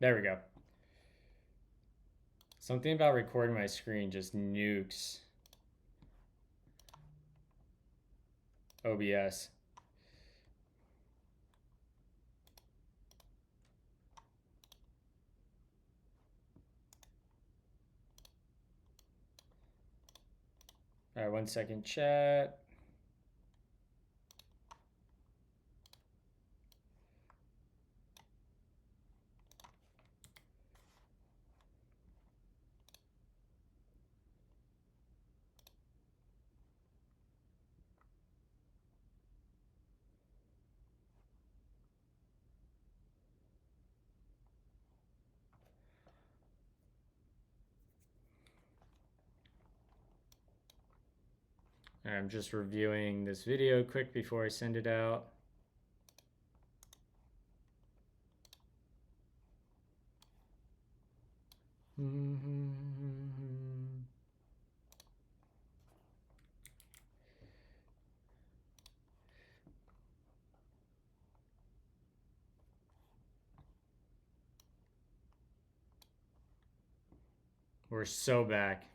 There we go. Something about recording my screen just nukes OBS. All right, 1 second, chat. I'm just reviewing this video quick before I send it out. We're so back.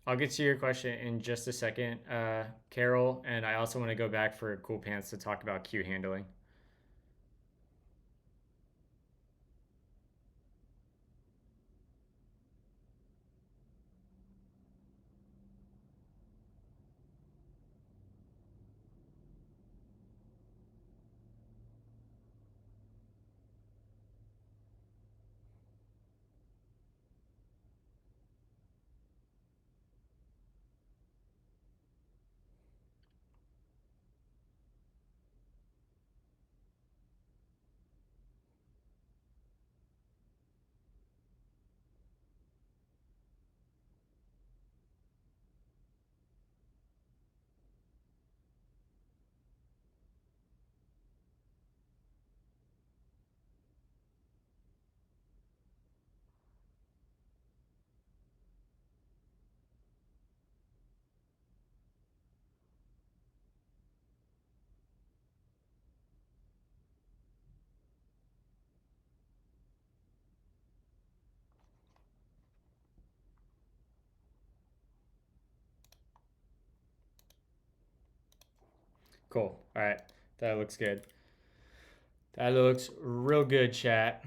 I'll get to your question in just a second, Carol, and I also want to go back for Cool Pants to talk about queue handling. Cool. All right. That looks good. That looks real good, chat.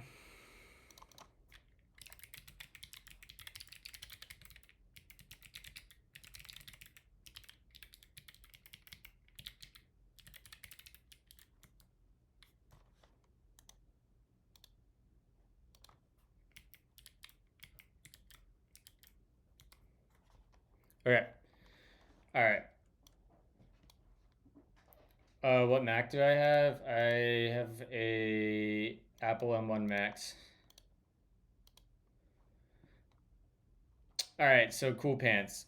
Okay. All right. What Mac do I have? I have a Apple M1 Max. All right, so Cool Pants.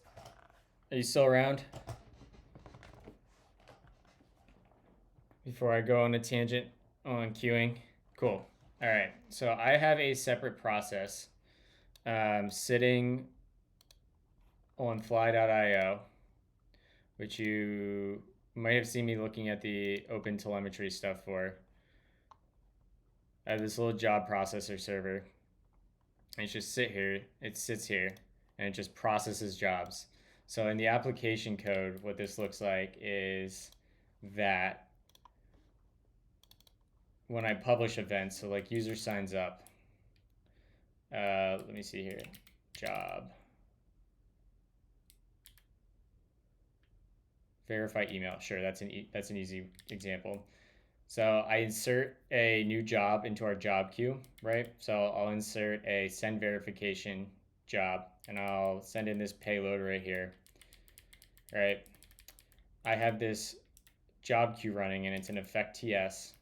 Are you still around? Before I go on a tangent on queuing. Cool. All right, so I have a separate process sitting on fly.io, which you might have seen me looking at the open telemetry stuff for. I have this little job processor server. And it just sits here, and it just processes jobs. So in the application code, what this looks like is that when I publish events, so like user signs up, let me see here, job, verify email. Sure, that's an easy example. So I insert a new job into our job queue, right? So I'll insert a send verification job, and I'll send in this payload right here, right? I have this job queue running, and it's an EffectTS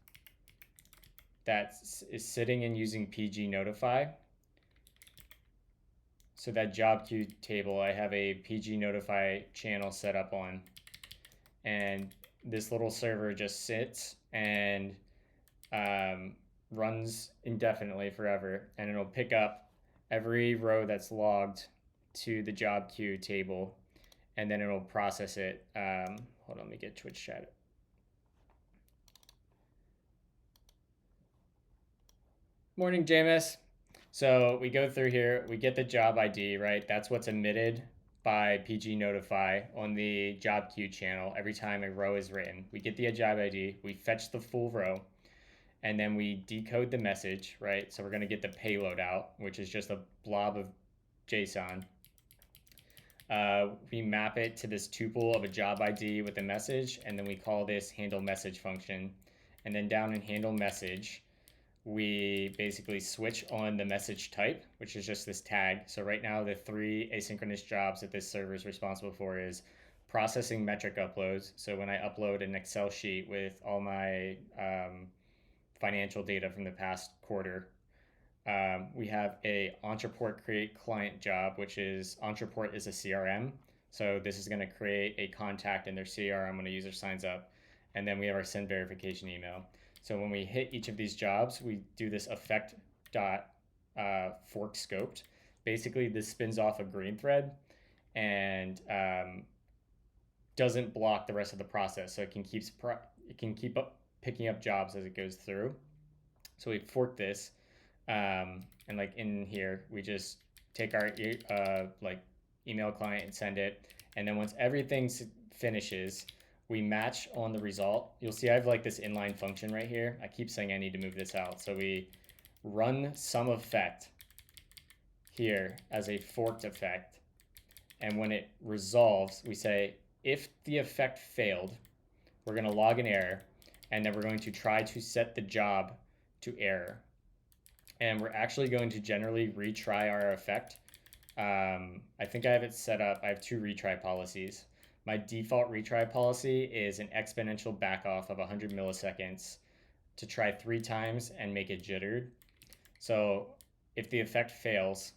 that is sitting and using PG notify. So that job queue table, I have a PG notify channel set up on, and this little server just sits and runs indefinitely forever, and it'll pick up every row that's logged to the job queue table, and then it'll process it. Hold on, let me get Twitch chat. Morning, Jameis. So we go through here, we get the job ID, right? That's what's emitted by PG Notify on the job queue channel every time a row is written. We get the job ID, we fetch the full row, and then we decode the message, right? So we're going to get the payload out, which is just a blob of JSON. We map it to this tuple of a job ID with a message, and then we call this handle message function. And then down in handle message, we basically switch on the message type, which is just this tag. So right now, the 3 asynchronous jobs that this server is responsible for is processing metric uploads. So when I upload an Excel sheet with all my financial data from the past quarter, we have a Entreport create client job, which is Entreport is a CRM. So this is going to create a contact in their CRM when a user signs up. And then we have our send verification email. So when we hit each of these jobs, we do this effect dot fork scoped. Basically, this spins off a green thread and doesn't block the rest of the process. So it can keep up picking up jobs as it goes through. So we fork this, and like in here, we just take our like email client and send it. And then once everything finishes, we match on the result. You'll see I have like this inline function right here. I keep saying I need to move this out. So we run some effect here as a forked effect. And when it resolves, we say, if the effect failed, we're going to log an error, and then we're going to try to set the job to error. And we're actually going to generally retry our effect. I think I have it set up. I have 2 retry policies. My default retry policy is an exponential backoff of 100 milliseconds to try 3 times and make it jittered. So if the effect fails,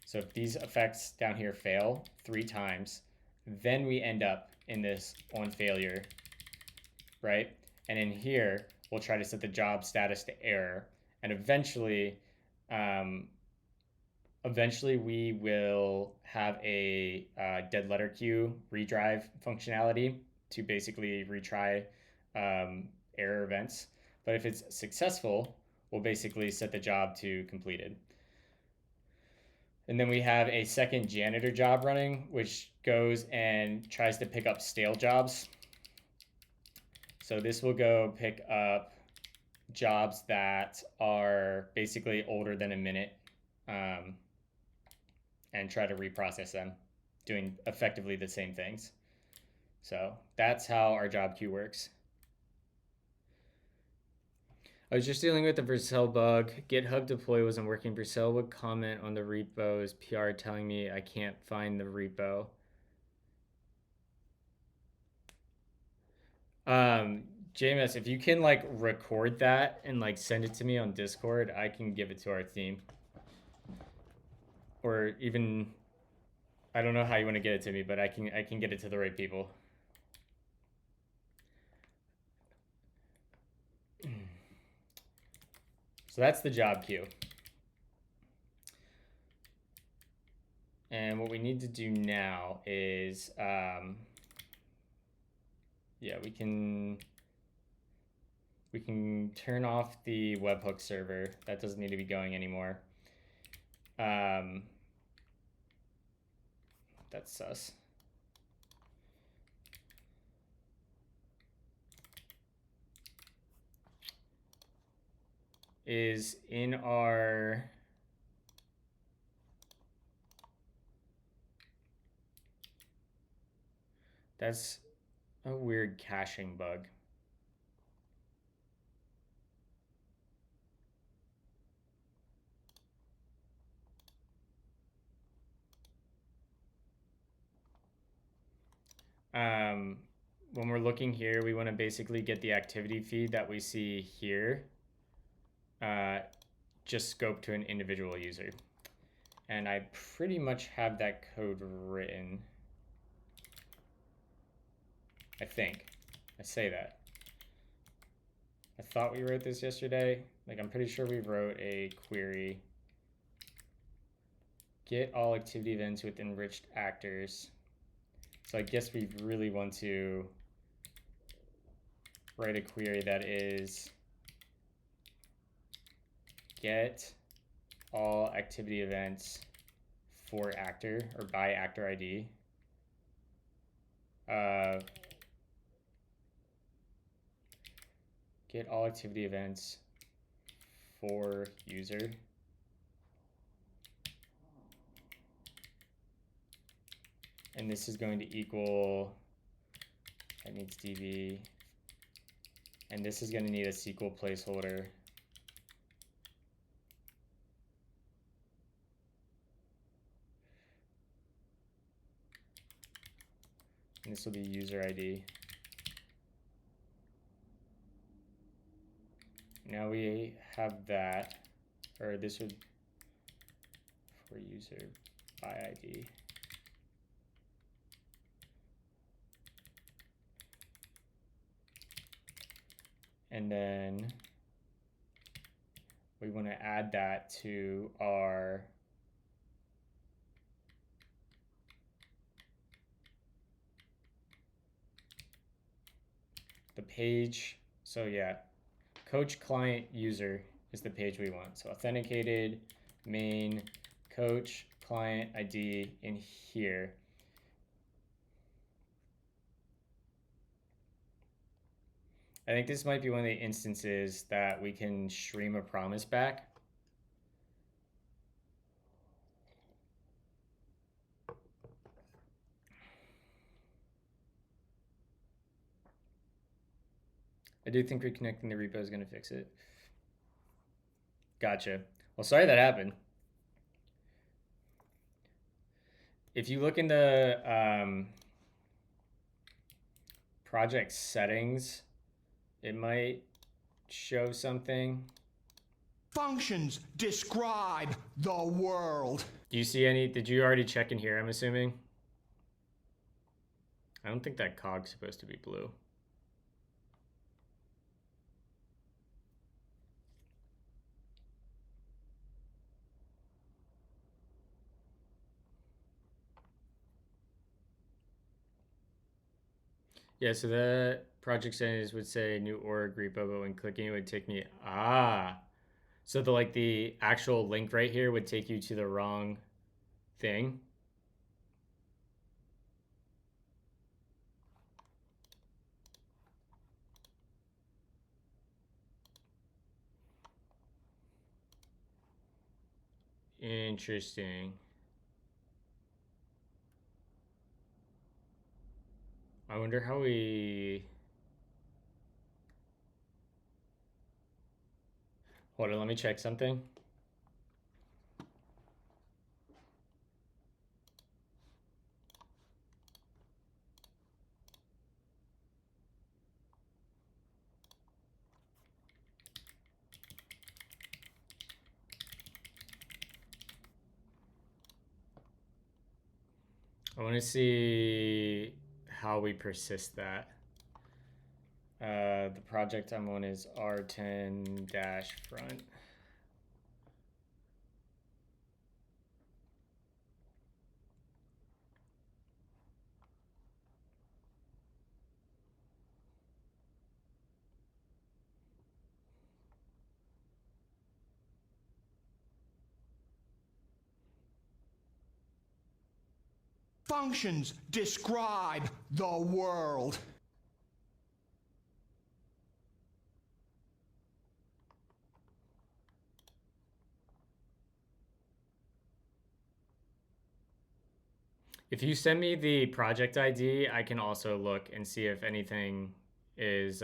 so if these effects down here fail 3 times, then we end up in this on failure, right? And in here, we'll try to set the job status to error. And eventually we will have a dead letter queue redrive functionality to basically retry error events. But if it's successful, we'll basically set the job to completed. And then we have a second janitor job running, which goes and tries to pick up stale jobs. So this will go pick up jobs that are basically older than a minute, and try to reprocess them, doing effectively the same things. So that's how our job queue works. I was just dealing with the Vercel bug. GitHub deploy wasn't working. Vercel would comment on the repo's PR telling me I can't find the repo. Jameis, if you can like record that and like send it to me on Discord, I can give it to our team. Or even, I don't know how you want to get it to me, but I can get it to the right people. So that's the job queue. And what we need to do now is, yeah, we can turn off the webhook server. That doesn't need to be going anymore. That's sus. Is in our that's a weird caching bug. When we're looking here, we want to basically get the activity feed that we see here just scoped to an individual user. And I pretty much have that code written. I think. I say that. I thought we wrote this yesterday. Like, I'm pretty sure we wrote a query. Get all activity events with enriched actors. So I guess we really want to write a query that is get all activity events for actor or by actor ID. Get all activity events for user. And this is going to equal, that needs db. And this is going to need a SQL placeholder. And this will be user ID. Now we have that, or this would, for user by ID. And then we want to add that to our the page. So yeah, coach client user is the page we want. So authenticated main coach client ID in here. I think this might be one of the instances that we can stream a promise back. I do think reconnecting the repo is going to fix it. Gotcha. Well, sorry that happened. If you look in the project settings, it might show something. Functions describe the world. Do you see any? Did you already check in here, I'm assuming? I don't think that cog's supposed to be blue. Yeah, so the project settings would say new org repo, but when clicking it would take me, so the actual link right here would take you to the wrong thing. Interesting. I wonder how we... Hold on, let me check something. I want to see how we persist that. The project I'm on is R10-front. Functions describe the world. If you send me the project ID, I can also look and see if anything is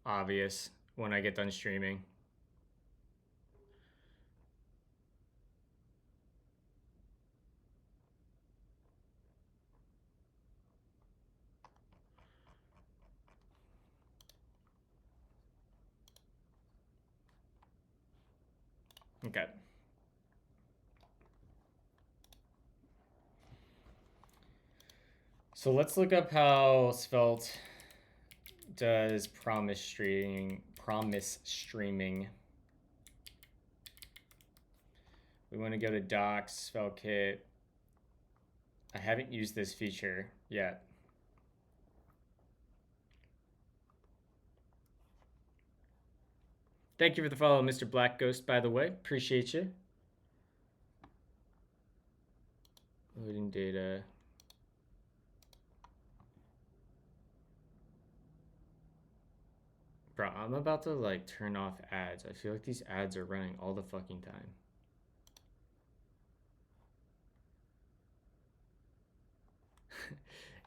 obvious when I get done streaming. Okay. So let's look up how Svelte does promise streaming. We want to go to docs, Svelte kit. I haven't used this feature yet. Thank you for the follow, Mr. Black Ghost, by the way. Appreciate you. Loading data. Bro, I'm about to like turn off ads. I feel like these ads are running all the fucking time.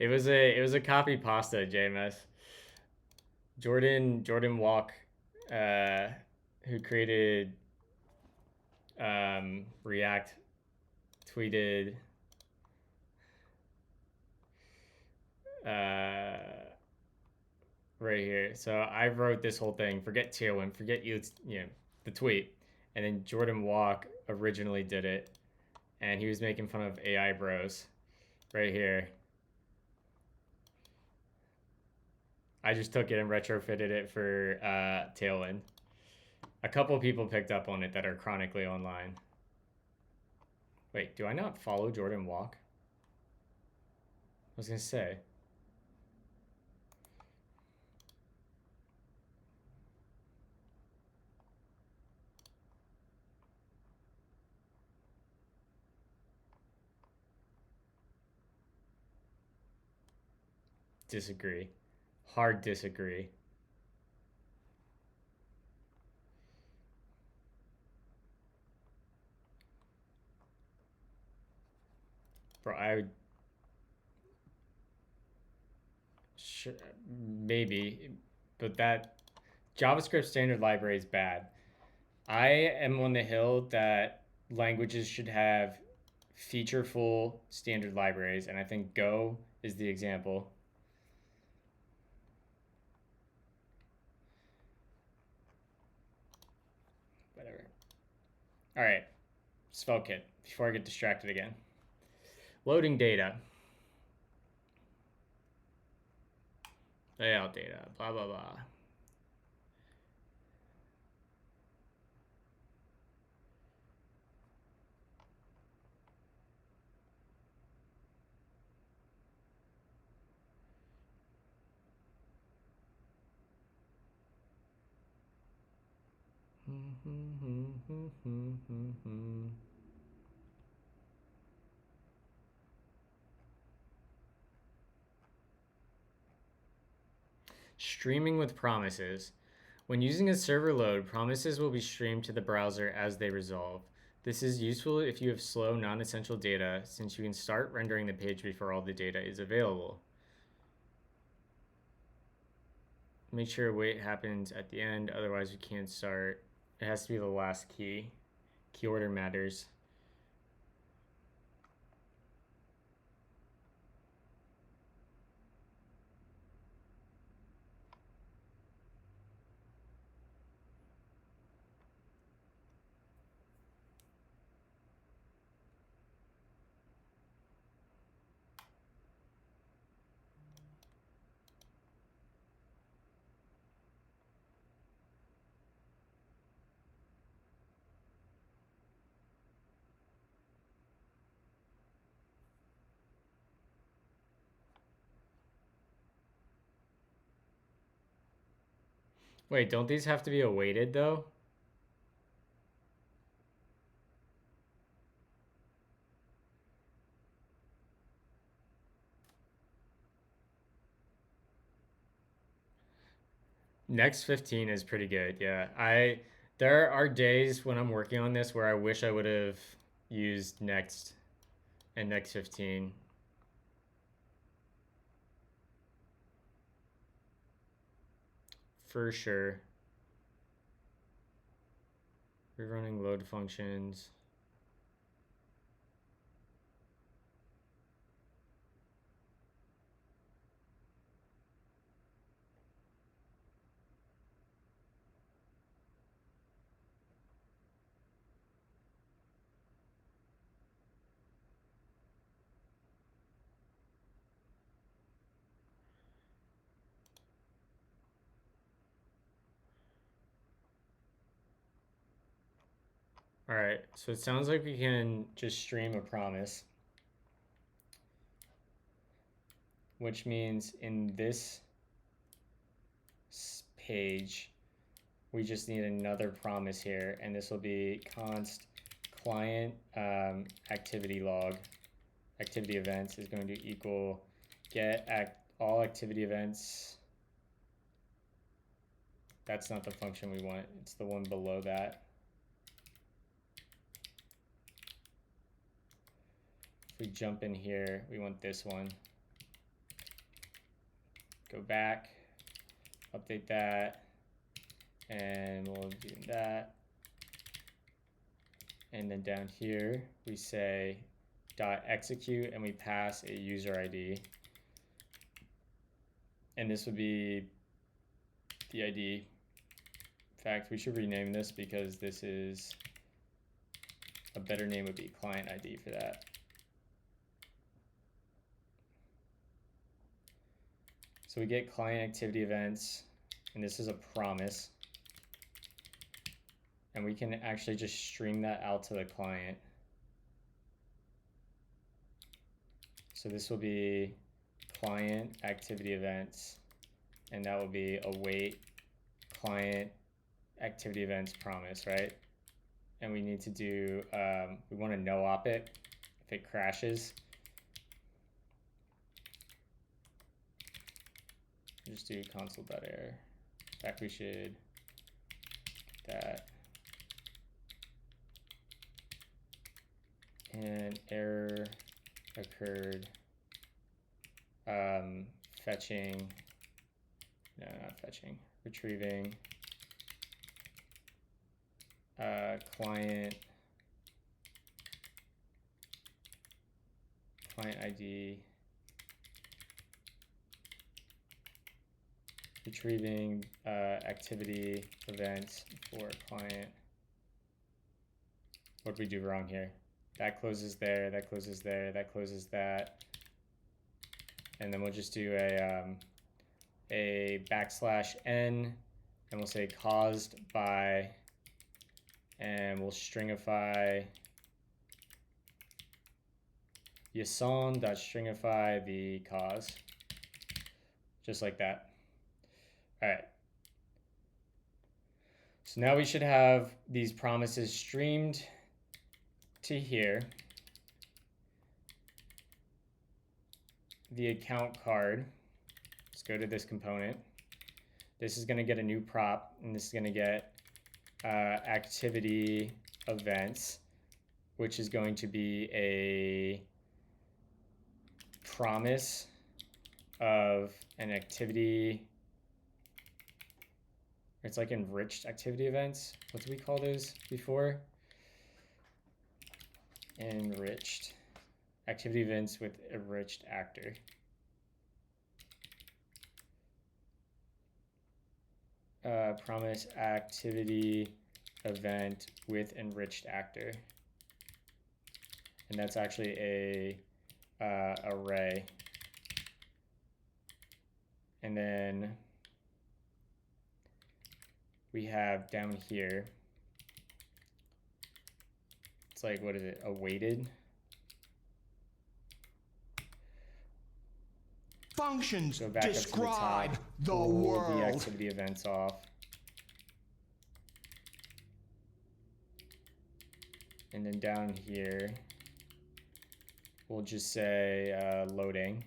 It was a copy pasta, JMS. Jordan Walk, who created React, tweeted right here. So I wrote this whole thing. Forget Tailwind. Forget you know the tweet, and then Jordan Walk originally did it, and he was making fun of AI bros, right here. I just took it and retrofitted it for Tailwind. A couple people picked up on it that are chronically online. Wait, do I not follow Jordan Walk? I was gonna say. Disagree. Hard disagree. Bro, I would... Sure, maybe, but that JavaScript standard library is bad. I am on the hill that languages should have featureful standard libraries, and I think Go is the example. Whatever. All right, Svelte kit, before I get distracted again. Loading data. Layout data, blah, blah, blah. Streaming with promises. When using a server load, promises will be streamed to the browser as they resolve. This is useful if you have slow, non-essential data, since you can start rendering the page before all the data is available. Make sure wait happens at the end, otherwise we can't start. It has to be the last key. Key order matters. Wait, don't these have to be awaited though? Next 15 is pretty good. Yeah. There are days when I'm working on this where I wish I would have used next and next 15. For sure. Rerunning load functions. All right, so it sounds like we can just stream a promise, which means in this page, we just need another promise here, and this will be const client activity log. Activity events is going to equal get all activity events. That's not the function we want. It's the one below that. If we jump in here, we want this one. Go back, update that, and we'll do that. And then down here, we say .execute, and we pass a user ID. And this would be the ID. In fact, we should rename this because this is a better name would be client ID for that. So we get client activity events, and this is a promise. And we can actually just string that out to the client. So this will be client activity events, and that will be await client activity events promise, right? And we need to do, we want to no-op it if it crashes. Just do console.error. In fact, we should get that. And error occurred. Fetching. No, not fetching. Retrieving. Client ID. Retrieving activity events for client. What did we do wrong here? That closes there, that closes there, that closes that. And then we'll just do a \n, and we'll say caused by, and we'll stringify JSON.stringify the cause. Just like that. All right. So now we should have these promises streamed to here. The account card. Let's go to this component. This is going to get a new prop, and this is going to get activity events, which is going to be a promise of an activity. It's like enriched activity events. What did we call those before? Enriched activity events with enriched actor. Promise activity event with enriched actor. And that's actually a array. And then we have down here, it's like, what is it, awaited? Functions Go back describe up to the top, the pull world. the activity events off. And then down here, we'll just say loading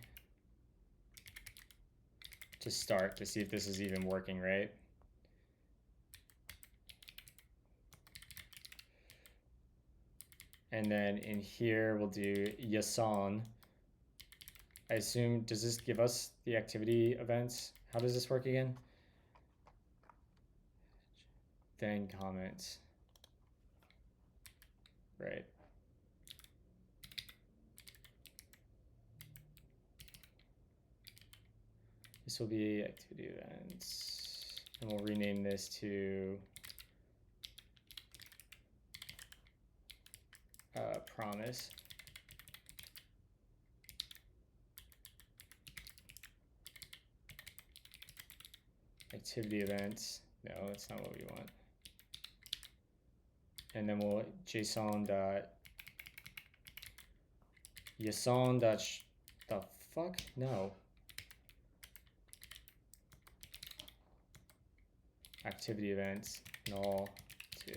to start to see if this is even working, right? And then in here, we'll do JSON. I assume, does this give us the activity events? How does this work again? Then comments. Right. This will be activity events. And we'll rename this to promise. Activity events. No, that's not what we want. and then we'll JSON dot the fuck? No. Activity events null 2.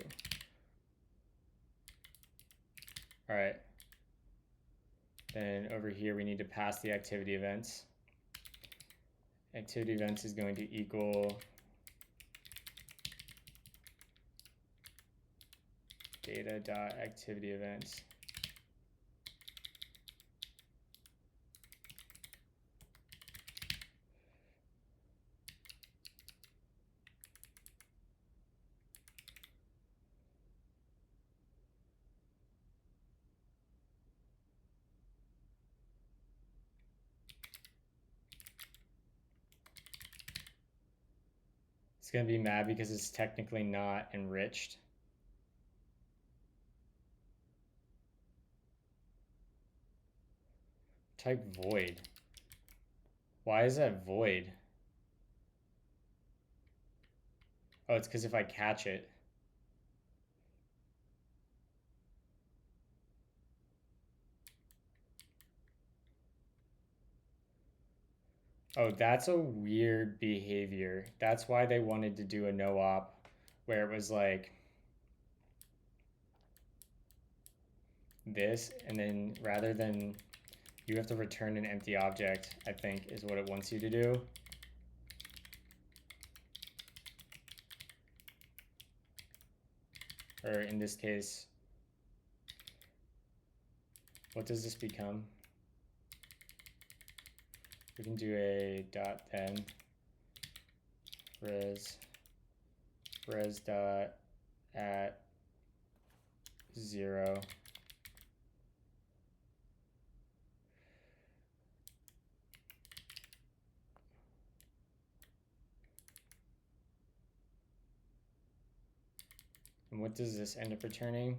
All right. Then over here we need to pass the activity events. Activity events is going to equal data.activity events. It's going to be mad because it's technically not enriched. Type void. Why is that void? Oh, it's because if I catch it. Oh, that's a weird behavior. That's why they wanted to do a no-op where it was like this, and then rather than you have to return an empty object, I think is what it wants you to do. Or in this case, what does this become? We can do a dot then res dot at 0. And what does this end up returning?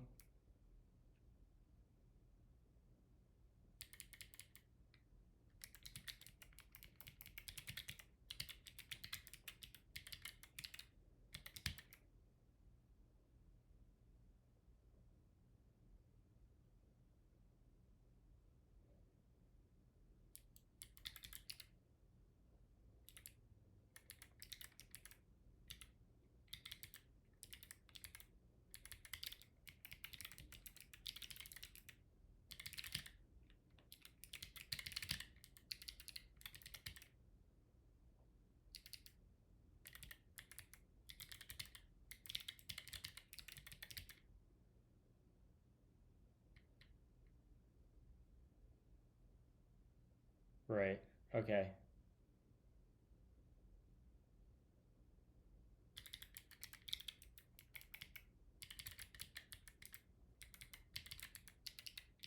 Right, okay.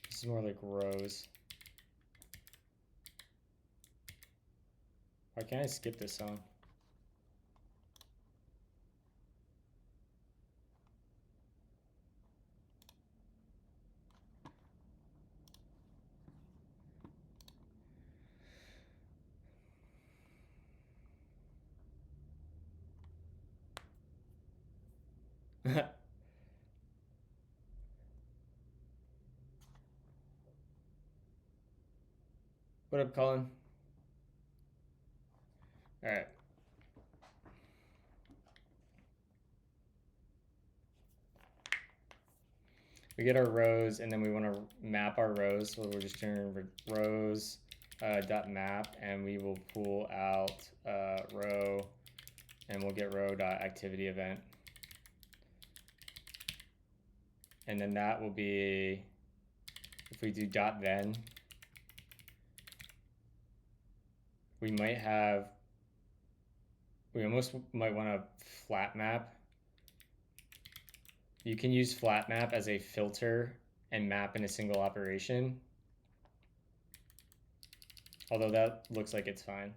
This is more like rows. Why can't I skip this song? What up, Colin? All right. We get our rows, and then we want to map our rows. So we're just doing rows dot map, and we will pull out row, and we'll get row dot activity event. And then that will be, if we do dot then, we almost might want to flat map. You can use flat map as a filter and map in a single operation. Although that looks like it's fine.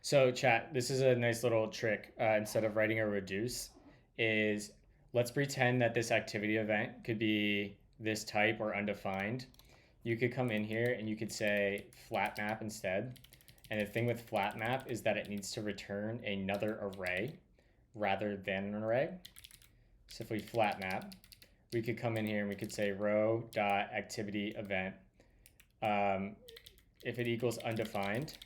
So chat, this is a nice little trick. Instead of writing a reduce, is let's pretend that this activity event could be this type or undefined. You could come in here and you could say flat map instead. And the thing with flat map is that it needs to return another array rather than an array. So if we flat map, we could come in here and we could say row.activity event. If it equals undefined,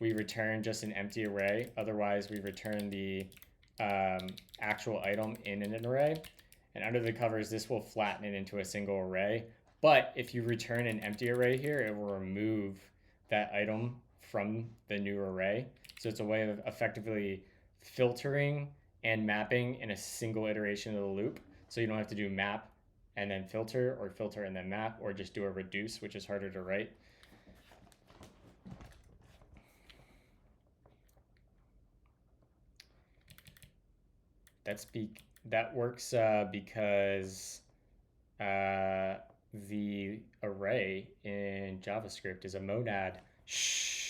we return just an empty array. Otherwise, we return the actual item in an array. And under the covers, this will flatten it into a single array. But if you return an empty array here, it will remove that item from the new array. So it's a way of effectively filtering and mapping in a single iteration of the loop. So you don't have to do map and then filter, or filter and then map, or just do a reduce, which is harder to write. That works because the array in JavaScript is a monad. Shh.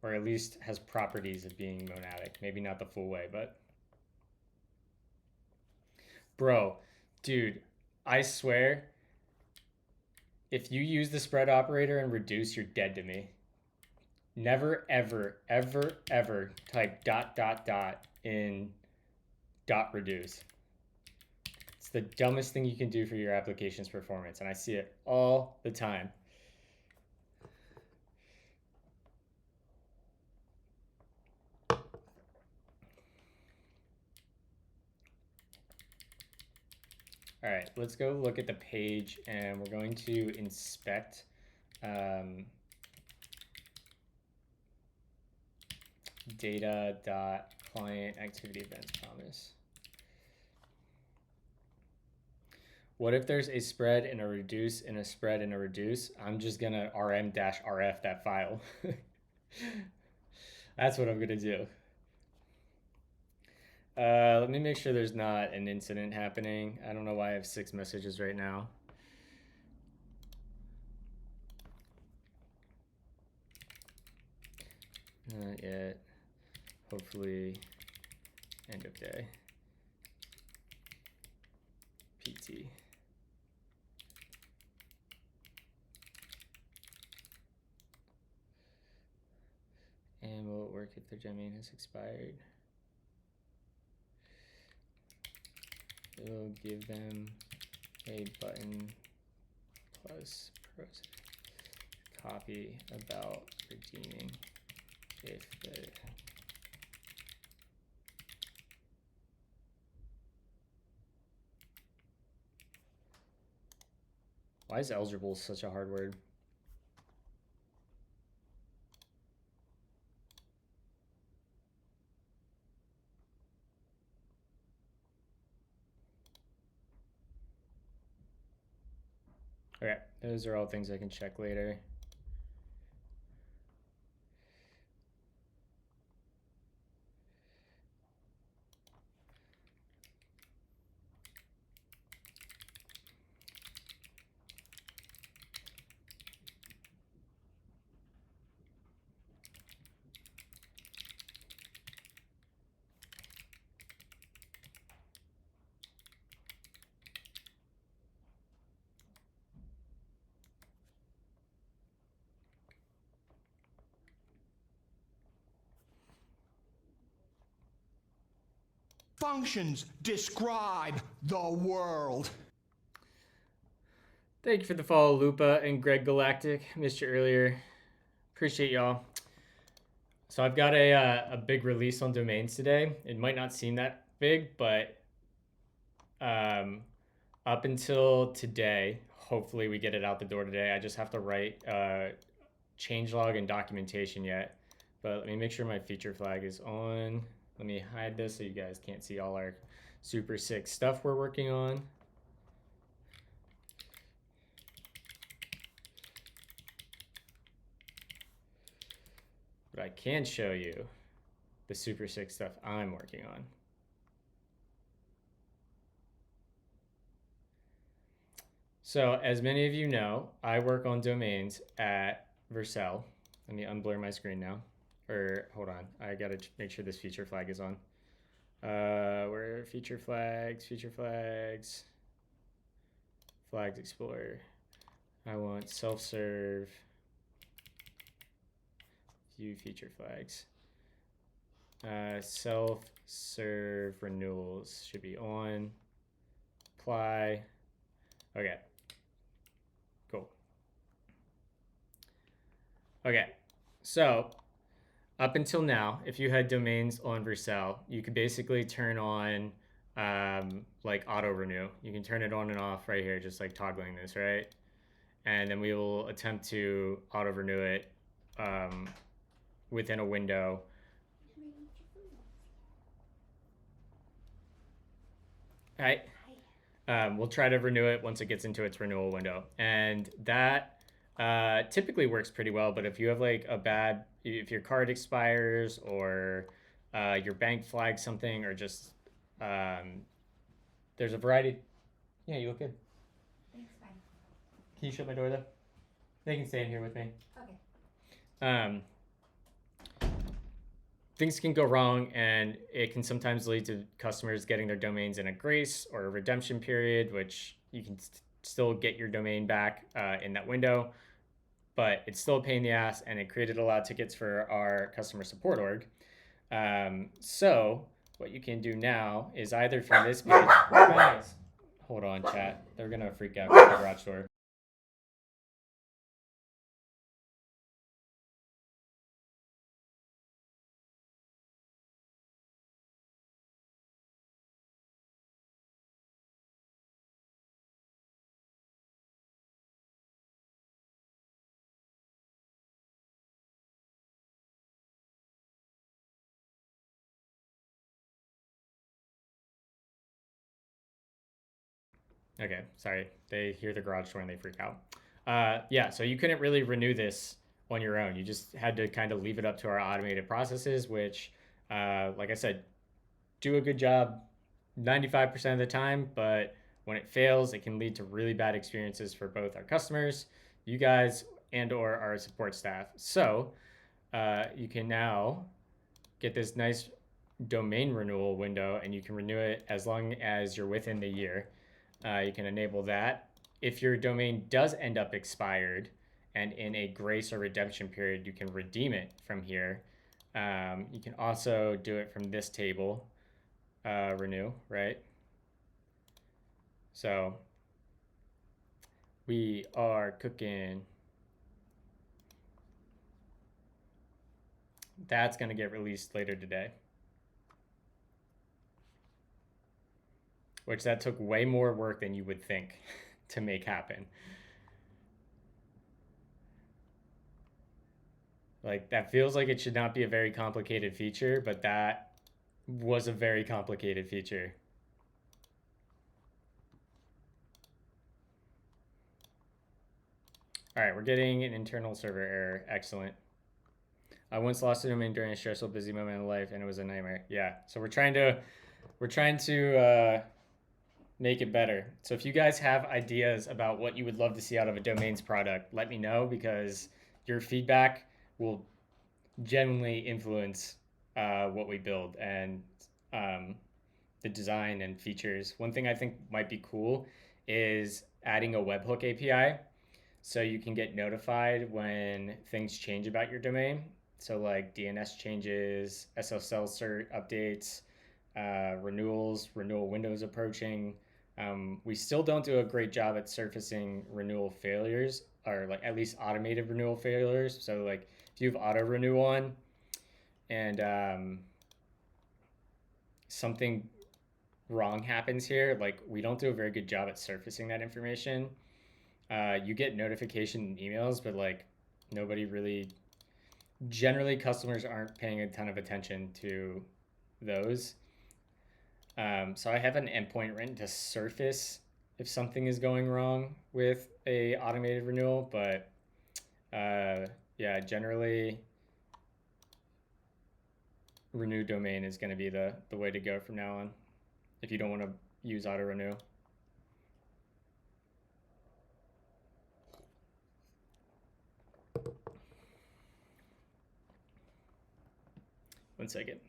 Or at least has properties of being monadic. Maybe not the full way, but. Bro, dude, I swear, if you use the spread operator and reduce, you're dead to me. Never, ever, ever, ever type ... in .reduce. It's the dumbest thing you can do for your application's performance, and I see it all the time. All right, let's go look at the page, and we're going to inspect data.client activity events promise. What if there's a spread and a reduce and a spread and a reduce? I'm just gonna rm-rf that file. That's what I'm gonna do. Let me make sure there's not an incident happening. I don't know why I have 6 messages right now. Not yet. Hopefully, end of day. PT. And will it work if the domain has expired? It'll give them a button plus pros copy about redeeming if the Why is eligible such a hard word? Okay, those are all things I can check later. Functions describe the world. Thank you for the follow, Lupa and Greg Galactic. Missed you earlier. Appreciate y'all. So I've got a big release on domains today. It might not seem that big, but up until today, hopefully we get it out the door today. I just have to write changelog and documentation yet. But let me make sure my feature flag is on. Let me hide this so you guys can't see all our super sick stuff we're working on. But I can show you the super sick stuff I'm working on. So as many of you know, I work on domains at Vercel. Let me unblur my screen now. Or hold on, I gotta make sure this feature flag is on. Where are feature flags, flags explorer. I want self-serve, view feature flags. self-serve renewals should be on. Apply. Okay. Cool. Okay. So up until now, if you had domains on Vercel, you could basically turn on like auto renew. You can turn it on and off right here, just like toggling this, right? And then we will attempt to auto renew it within a window. Right? We'll try to renew it once it gets into its renewal window. And that typically works pretty well. But if you have like if your card expires or your bank flags something or just there's a variety. Yeah, you look good. Thanks, bye. Can you shut my door though? They can stay in here with me. Okay. Things can go wrong, and it can sometimes lead to customers getting their domains in a grace or a redemption period, which you can still get your domain back in that window, but it's still a pain in the ass, and it created a lot of tickets for our customer support org. So what you can do now is either from this page. Guys, hold on, chat. They're gonna freak out with the garage door. Okay, sorry. They hear the garage door and they freak out. Yeah, so you couldn't really renew this on your own. You just had to kind of leave it up to our automated processes, which, like I said, do a good job 95% of the time, but when it fails, it can lead to really bad experiences for both our customers, you guys, and or our support staff. So you can now get this nice domain renewal window, and you can renew it as long as you're within the year. You can enable that. If your domain does end up expired and in a grace or redemption period, you can redeem it from here. You can also do it from this table, renew, right? So we are cooking. That's going to get released later today. Which that took way more work than you would think to make happen. Like, that feels like it should not be a very complicated feature, but that was a very complicated feature. All right, we're getting an internal server error. Excellent. I once lost a domain during a stressful, busy moment in life, and it was a nightmare. Yeah, so we're trying to make it better. So if you guys have ideas about what you would love to see out of a domains product, let me know, because your feedback will genuinely influence what we build and the design and features. One thing I think might be cool is adding a webhook API so you can get notified when things change about your domain. So like DNS changes, SSL cert updates, renewal windows approaching. We still don't do a great job at surfacing renewal failures, or like at least automated renewal failures. So like if you have auto renew on and something wrong happens here, like we don't do a very good job at surfacing that information. You get notification emails, but like nobody really, generally customers aren't paying a ton of attention to those. So I have an endpoint written to surface if something is going wrong with a automated renewal, but yeah, generally renew domain is going to be the way to go from now on if you don't want to use auto renew. One second.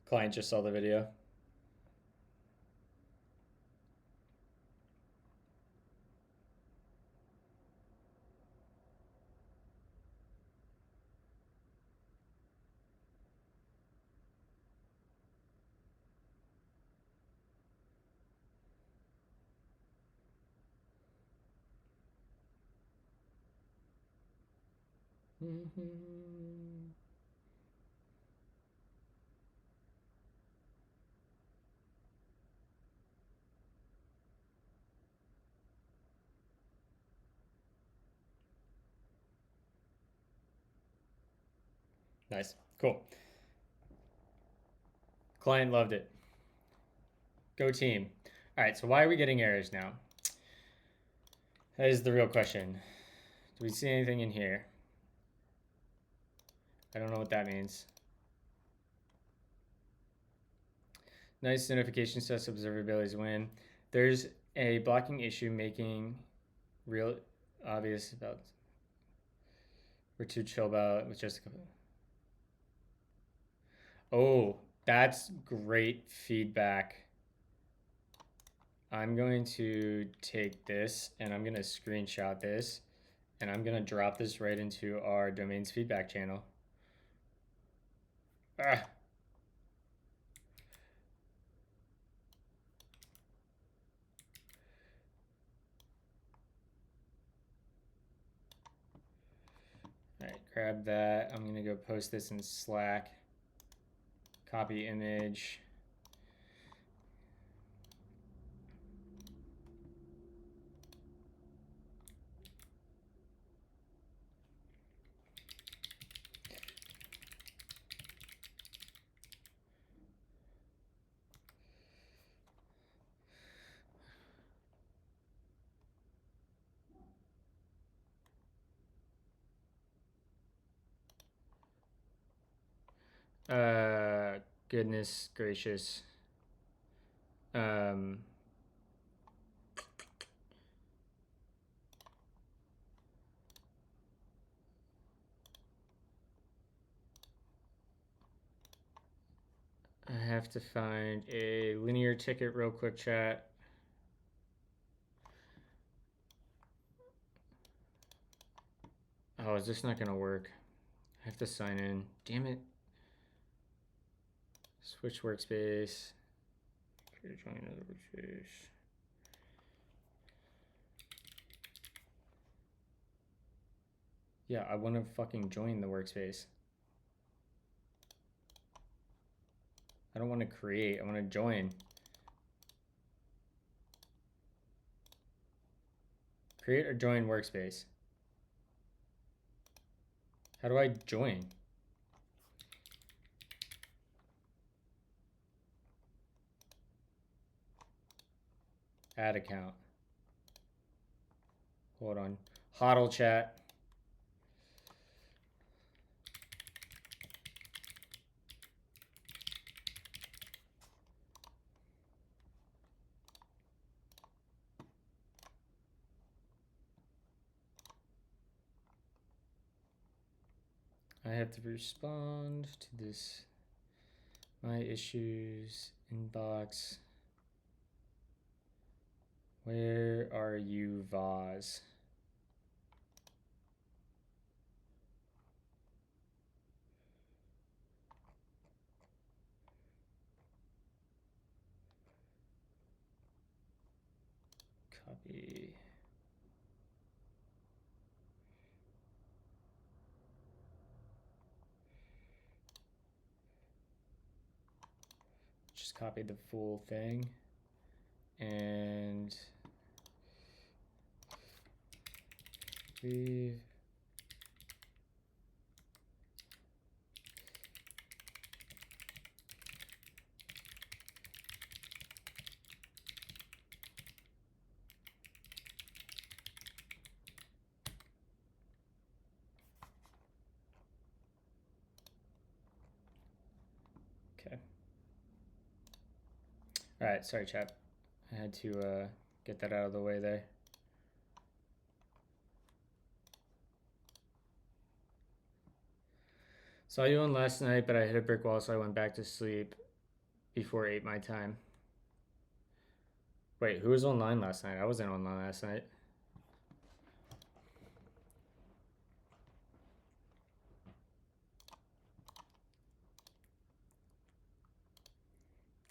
Client just saw the video. Nice. Cool. Client loved it. Go team. All right, so why are we getting errors now? That is the real question. Do we see anything in here? I don't know what that means. Nice notification sets observability's win. There's a blocking issue making real obvious about. We're too chill about with just a couple. Oh, that's great feedback. I'm going to take this and I'm going to screenshot this and I'm going to drop this right into our domains feedback channel. Ah. All right, grab that. I'm going to go post this in Slack. Copy image. Goodness gracious. I have to find a linear ticket real quick, chat. Oh, is this not gonna work? I have to sign in. Damn it. Switch workspace. Join another workspace. Yeah, I want to fucking join the workspace. I don't want to create. I want to join. Create or join workspace. How do I join? Add account. Hold on. Hodl chat. I have to respond to this. My issues inbox. Where are you, Vaz? Copy. Just copy the full thing and leave. Okay. All right, sorry, chat. I had to get that out of the way there. Saw you on last night, but I hit a brick wall, so I went back to sleep. before 8 my time. Wait, who was online last night? I wasn't online last night.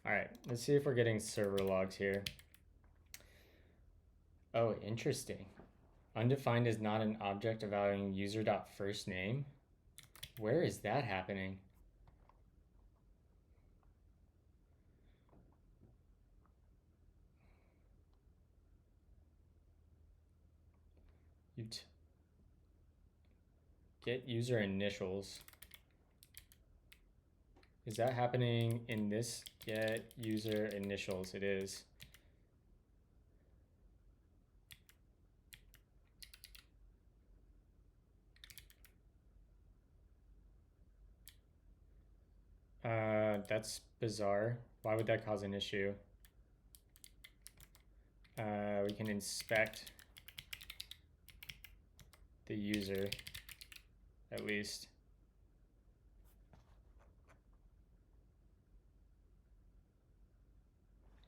All right, let's see if we're getting server logs here. Oh, interesting. Undefined is not an object evaluating user.firstname. Where is that happening? Get user initials. Is that happening in this get user initials? It is. That's bizarre. Why would that cause an issue? We can inspect the user at least.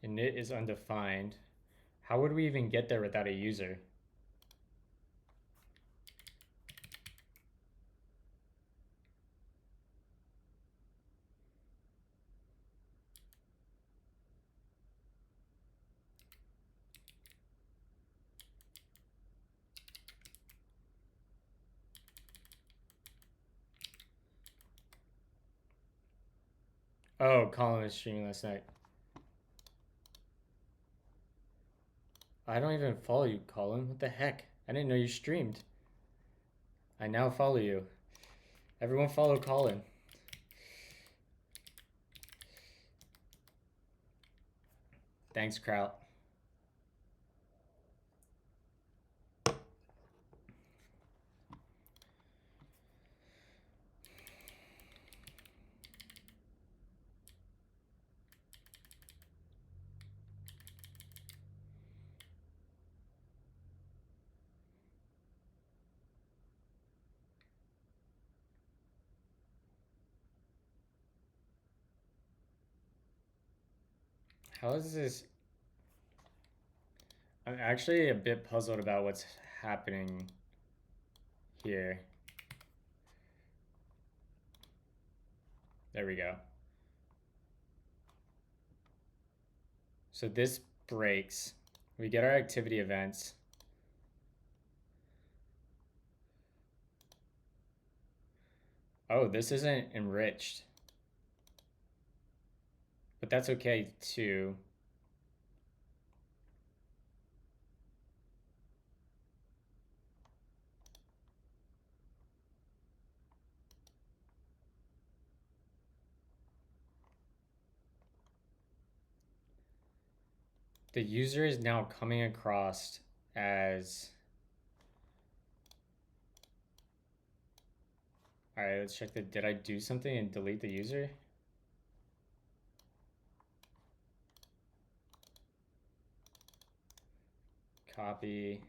Init is undefined. How would we even get there without a user? Oh, Colin was streaming last night. I don't even follow you, Colin. What the heck? I didn't know you streamed. I now follow you. Everyone follow Colin. Thanks, Kraut. How is this? I'm actually a bit puzzled about what's happening here. There we go. So this breaks. We get our activity events. Oh, this isn't enriched. But that's okay too. The user is now coming across as... All right, let's check the, did I do something and delete the user? Copy.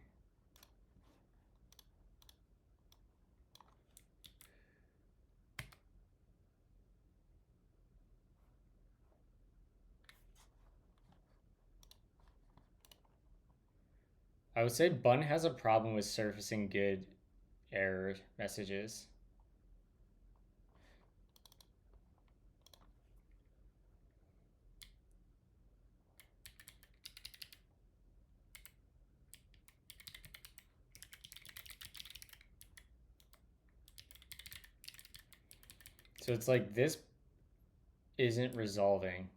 I would say Bun has a problem with surfacing good error messages. So it's like this isn't resolving.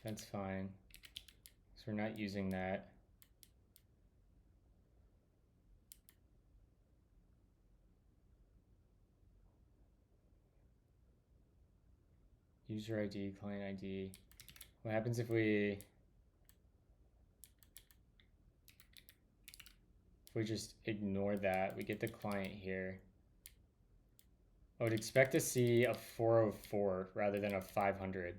That's fine. So we're not using that. User ID, client ID. What happens if we just ignore that? We get the client here. I would expect to see a 404 rather than a 500.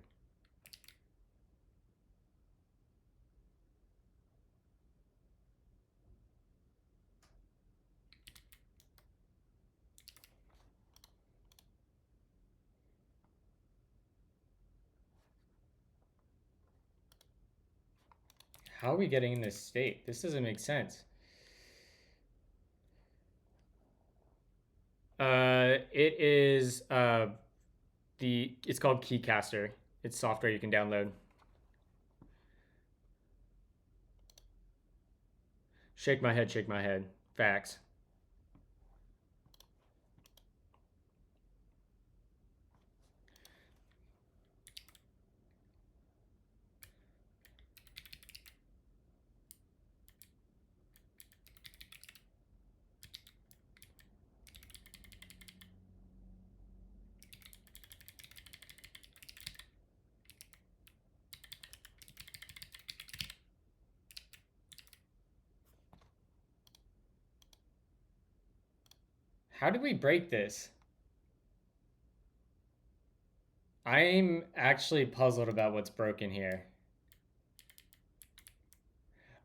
How are we getting in this state? This doesn't make sense. It is it's called Keycaster. It's software you can download. Shake my head, shake my head. Facts. How did we break this? I'm actually puzzled about what's broken here.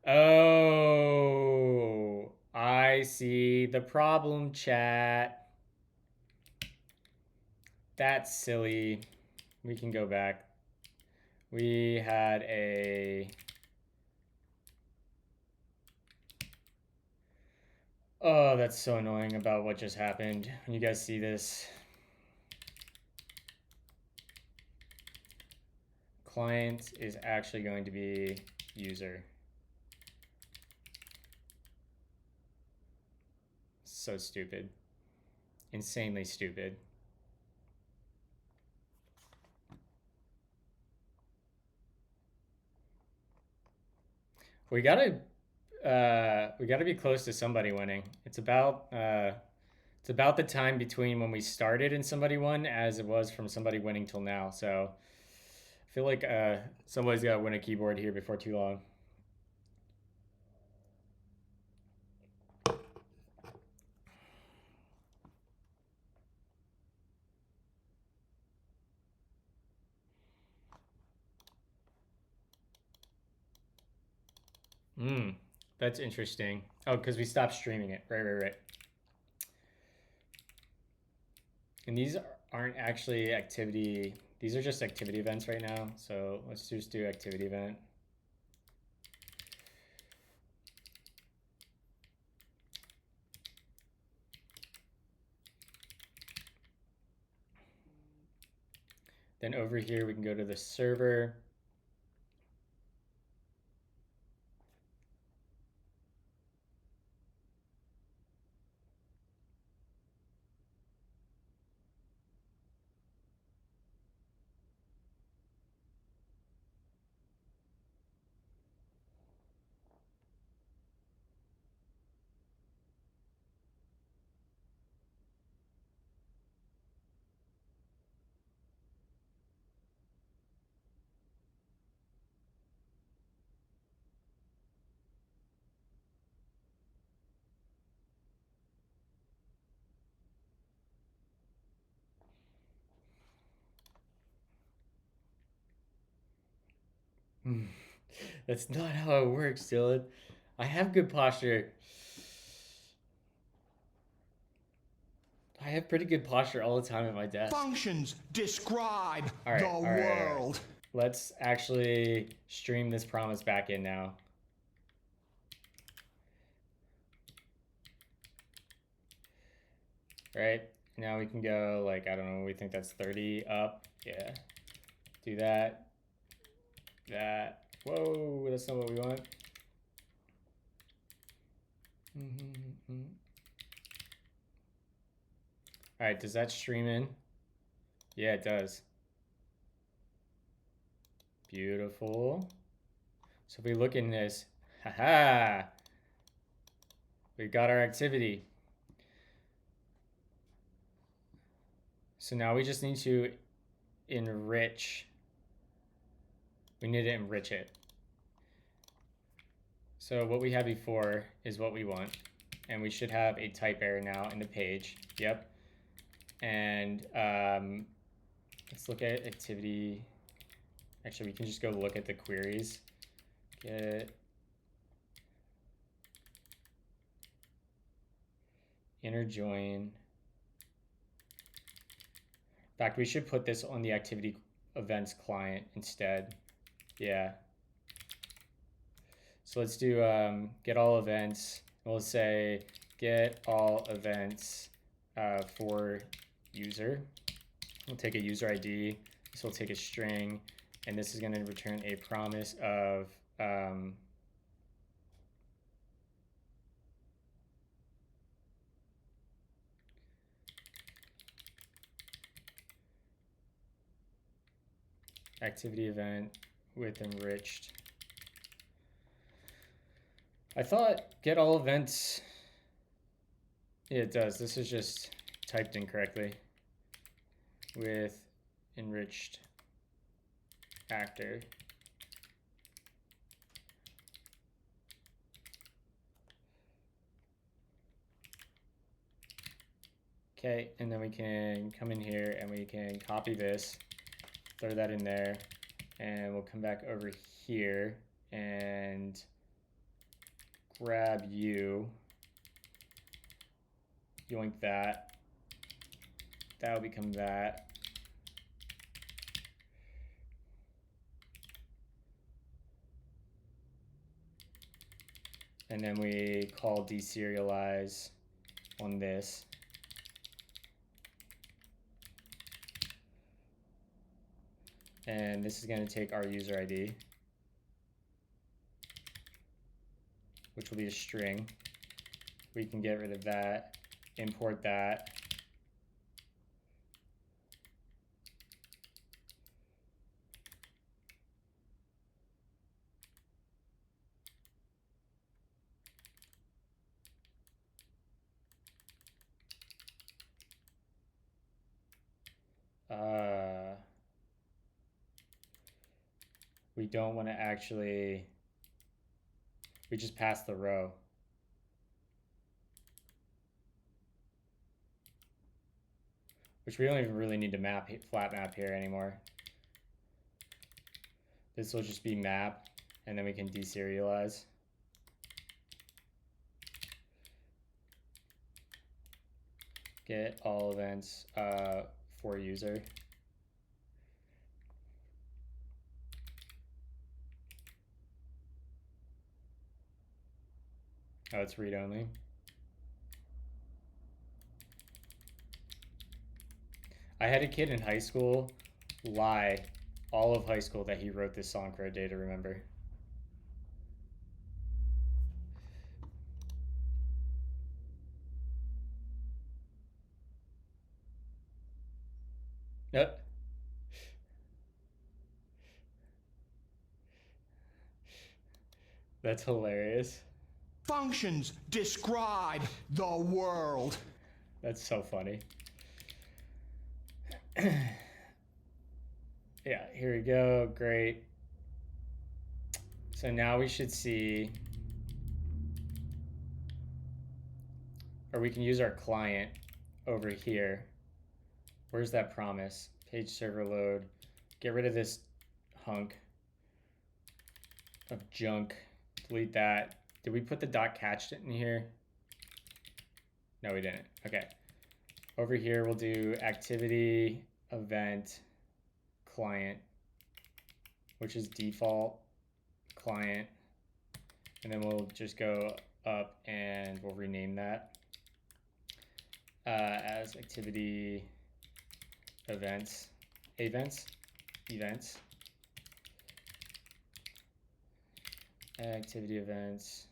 Oh, I see the problem, chat. That's silly. We can go back. We had a... Oh, that's so annoying about what just happened. When you guys see this. Client is actually going to be user. So stupid. Insanely stupid. We gotta be close to somebody winning. It's about the time between when we started and somebody won as it was from somebody winning till now. So I feel like somebody's got to win a keyboard here before too long. That's interesting. Oh, because we stopped streaming it. Right. And these aren't actually activity. These are just activity events right now. So let's just do activity event. Then over here, we can go to the server. That's not how it works, Dylan. I have good posture. I have pretty good posture all the time at my desk. Functions describe All right, the world. Let's actually stream this promise back in now. Right, now we can go like, I don't know, we think that's 30 up. Yeah, do that. Whoa, that's not what we want. All right, does that stream in? Yeah, it does. Beautiful. So if we look in this, haha, we got our activity. So now we just need to enrich. We need to enrich it. So what we had before is what we want. And we should have a type error now in the page. Yep. And let's look at activity. Actually, we can just go look at the queries. Get inner join. In fact, we should put this on the activity events client instead. Yeah. So let's do get all events. We'll say get all events for user. We'll take a user ID. This will take a string, and this is going to return a promise of activity event with enriched. I thought get all events. Yeah, it does. This is just typed incorrectly. With enriched actor. Okay, and then we can come in here and we can copy this, throw that in there, and we'll come back over here and grab you, yoink that. That'll become that. And then we call deserialize on this. And this is going to take our user ID, which will be a string. We can get rid of that, import that. We don't want to actually, we just pass the row. Which we don't even really need to map, flat map here anymore. This will just be map, and then we can deserialize. Get all events for user. Oh, it's read only. I had a kid in high school lie all of high school that he wrote this song for a day to remember. Yep. That's hilarious. Functions describe the world. That's so funny. Yeah, here we go. Great. So now we should see, or we can use our client over here. Where's that promise? Page server load. Get rid of this hunk of junk. Delete that. Did we put the dot catched in here? No, we didn't. Okay. Over here, we'll do activity event client, which is default client. And then we'll just go up and we'll rename that as activity events. Activity events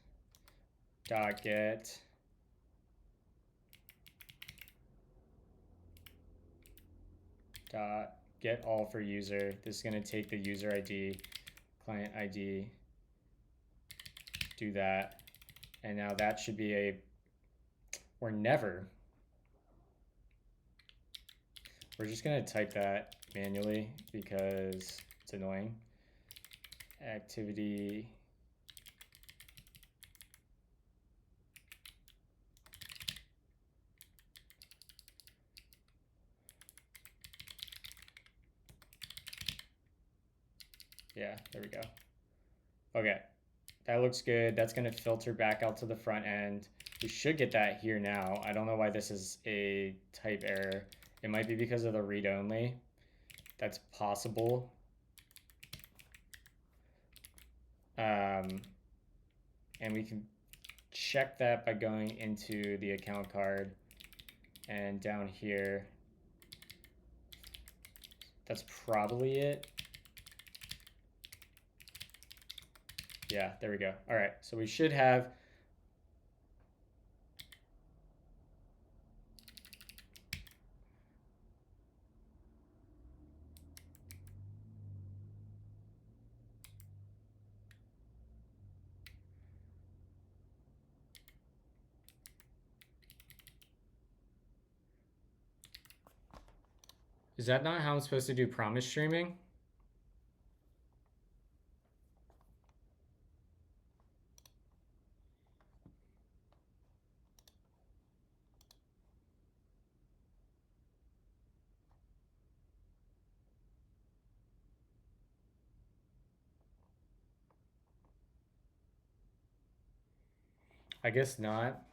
dot get dot get all for user. This is going to take the user ID, client ID, do that, and now that should be a, or never. We're just going to type that manually because it's annoying. Activity yeah, there we go. Okay, that looks good. That's going to filter back out to the front end. We should get that here now. I don't know why this is a type error. It might be because of the read only. That's possible. And we can check that by going into the account card and down here. That's probably it. Yeah, there we go. All right, so we should have Is that not how I'm supposed to do promise streaming? I guess not.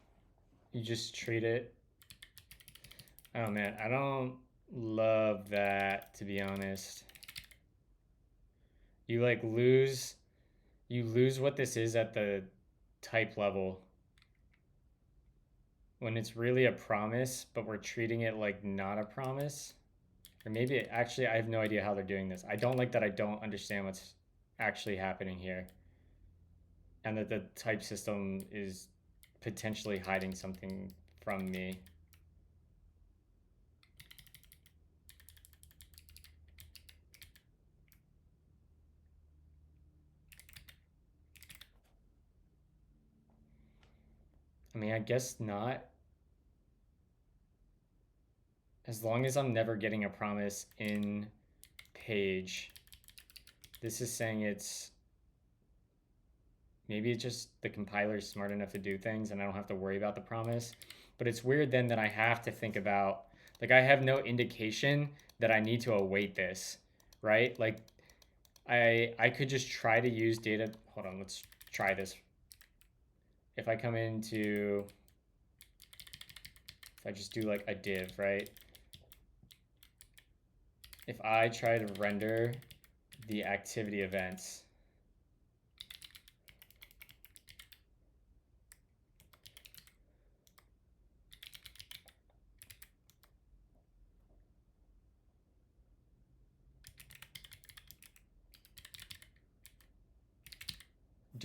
You just treat it. Oh man, I don't love that, to be honest. You like lose what this is at the type level when it's really a promise, but we're treating it like not a promise. Or maybe actually I have no idea how they're doing this. I don't like that I don't understand what's actually happening here. And that the type system is potentially hiding something from me. I mean, I guess not. As long as I'm never getting a promise in page. This is saying it's... Maybe it's just the compiler is smart enough to do things and I don't have to worry about the promise. But it's weird then that I have to think about... Like, I have no indication that I need to await this, right? Like, I could just try to use data... Hold on, let's try this. If I come into... If I just do, like, a div, right? If I try to render the activity events...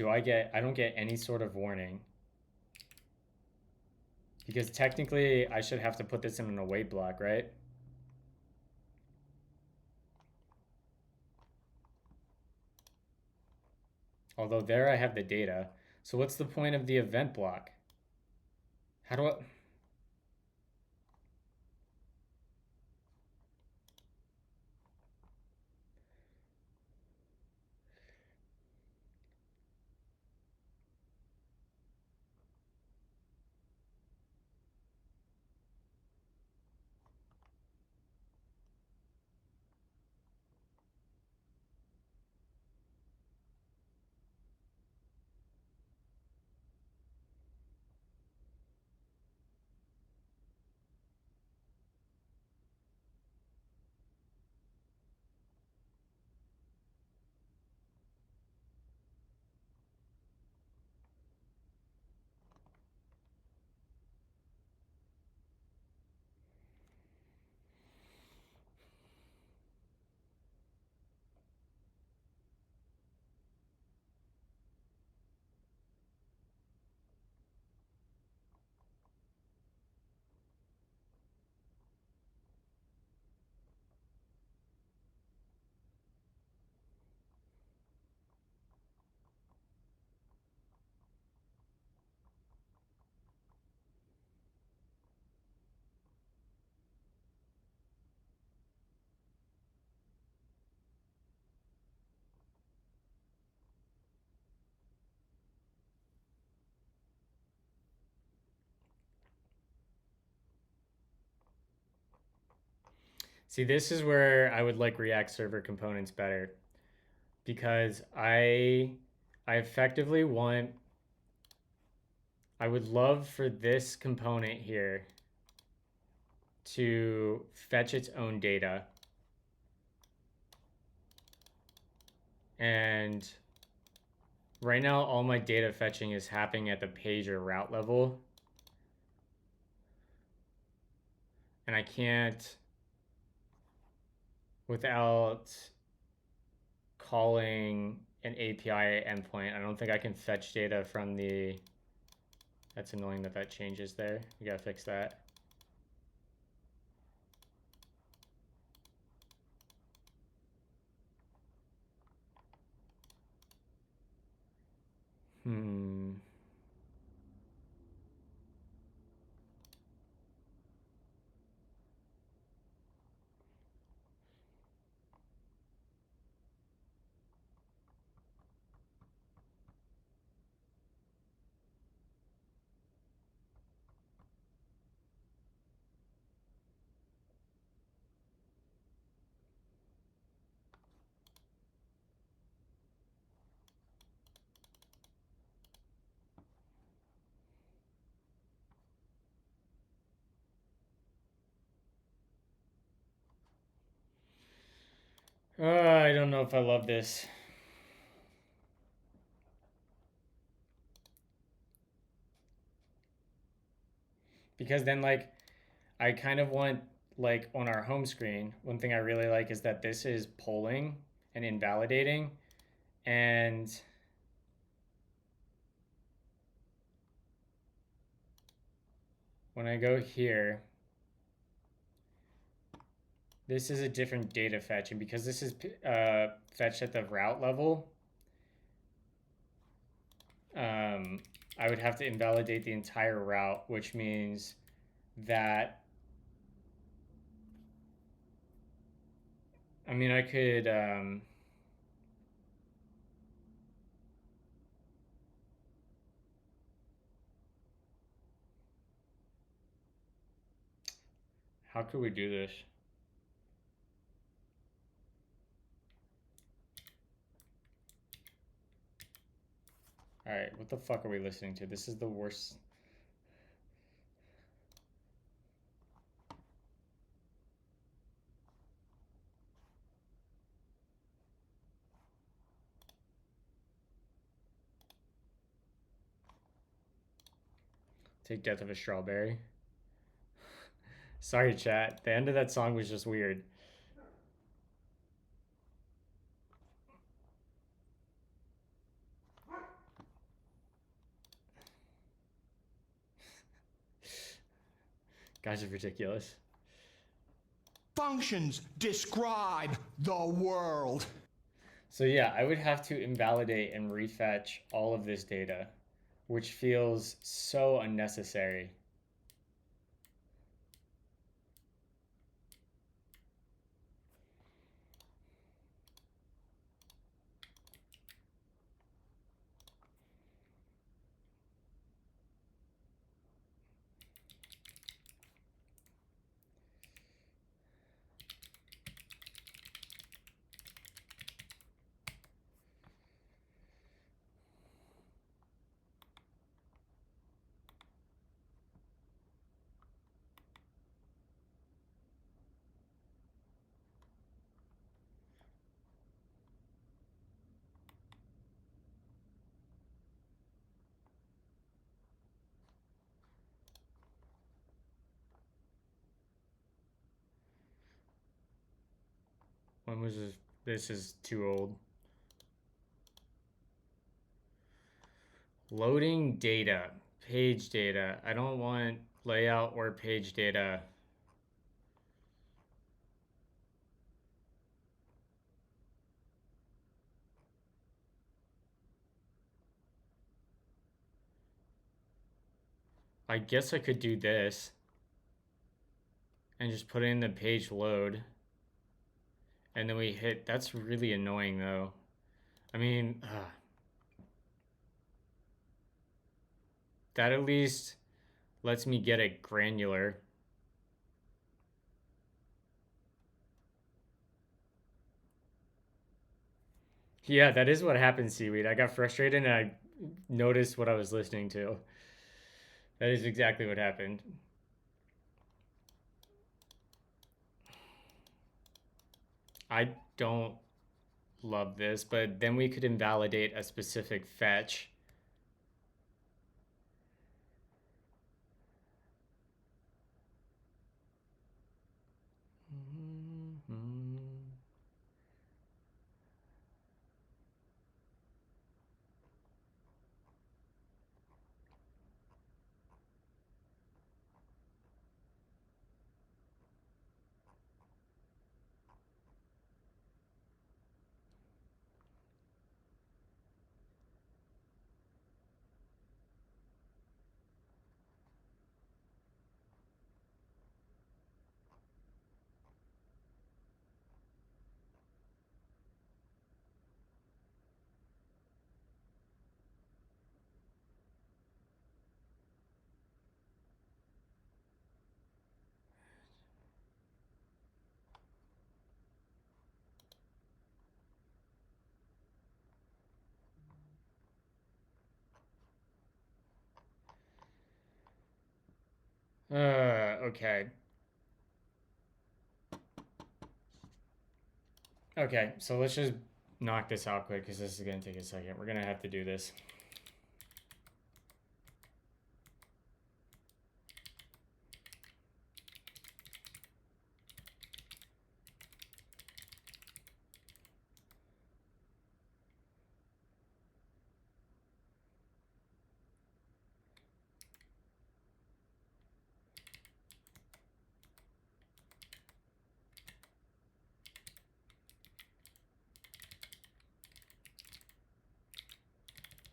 I don't get any sort of warning. Because technically, I should have to put this in an await block, right? Although there I have the data. So what's the point of the event block? How do I... See, this is where I would like React Server components better. Because I effectively want... I would love for this component here to fetch its own data. And right now all my data fetching is happening at the page or route level. And I can't, without calling an API endpoint, I don't think I can fetch data from the, that's annoying that that changes there. You gotta fix that. I don't know if I love this. Because then, like, I kind of want, like, on our home screen, one thing I really like is that this is polling and invalidating. And when I go here, this is a different data fetch. And because this is fetched at the route level, I would have to invalidate the entire route, which means that, I mean, I could, how could we do this? All right, what the fuck are we listening to? This is the worst. Take Death of a Strawberry. Sorry, chat. The end of that song was just weird. Guys are ridiculous. Functions describe the world. So yeah, I would have to invalidate and refetch all of this data, which feels so unnecessary. When was this? This is too old. Loading data, page data. I don't want layout or page data. I guess I could do this and just put in the page load. And then we hit, that's really annoying though. I mean, that at least lets me get it granular. Yeah, that is what happened, Seaweed. I got frustrated and I noticed what I was listening to. That is exactly what happened. I don't love this, but then we could invalidate a specific fetch. Okay. Okay, so let's just knock this out quick because this is going to take a second. We're going to have to do this.